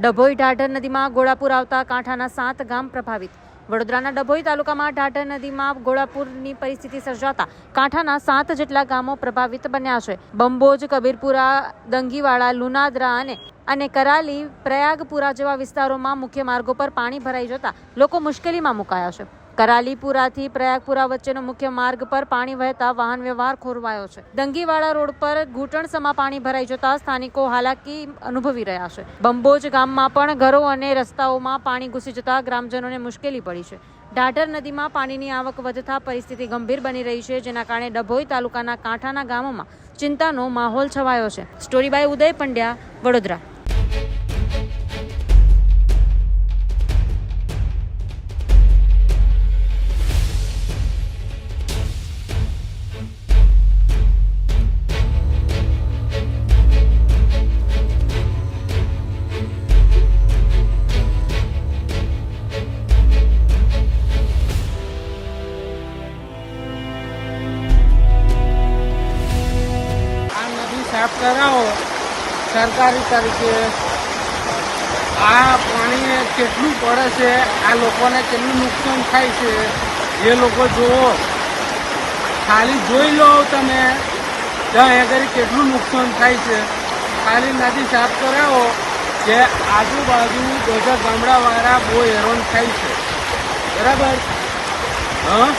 ડભોઈ ઢાઢર નદીમાં ઘોડાપુર આવતા કાંઠાના 7 ગામ પ્રભાવિત। વડોદરાના ડભોઈ તાલુકામાં ઢાઢર નદીમાં ઘોડાપુરની પરિસ્થિતિ સર્જાતા કાંઠાના 7 જેટલા ગામો પ્રભાવિત બન્યા છે। બંબોજ, કબીરપુરા, દંગીવાડા, લુનાદરા અને કરાલી, પ્રયાગપુરા જેવા વિસ્તારોમાં મુખ્ય માર્ગો પર પાણી ભરાઈ જતા લોકો મુશ્કેલીમાં મુકાયા છે। કરાલીપુરાથી પ્રયાગપુરા વચ્ચેનો મુખ્ય માર્ગ પર પાણી વહેતા વાહન વ્યવહાર ખોરવાયો છે। દંગીવાડા રોડ પર ઘૂંટણસમાં પાણી ભરાઈ જતા સ્થાનિકો હાલાકી અનુભવી રહ્યા છે। બંબોજ ગામમાં પણ ઘરો અને રસ્તાઓમાં પાણી ઘૂસી જતા ગ્રામજનોને મુશ્કેલી પડી છે। ઢાઢર નદીમાં પાણીની આવક વધતા પરિસ્થિતિ ગંભીર બની રહી છે, જેના કારણે ડભોઈ તાલુકાના કાંઠાના ગામોમાં ચિંતાનો માહોલ છવાયો છે। સ્ટોરી બાય ઉદય પંડ્યા, વડોદરા। સાફ કરાવો સરકારી તરીકે। આ પાણી કેટલું પડે છે, આ લોકોને કેટલું નુકસાન થાય છે એ લોકો જુઓ, ખાલી જોઈ લો તમે ત્યાં આગળ કેટલું નુકસાન થાય છે। ખાલી નદી સાફ કરાવો કે આજુબાજુ બધા ગામડાવાળા બહુ હેરાન થાય છે, બરાબર? હા,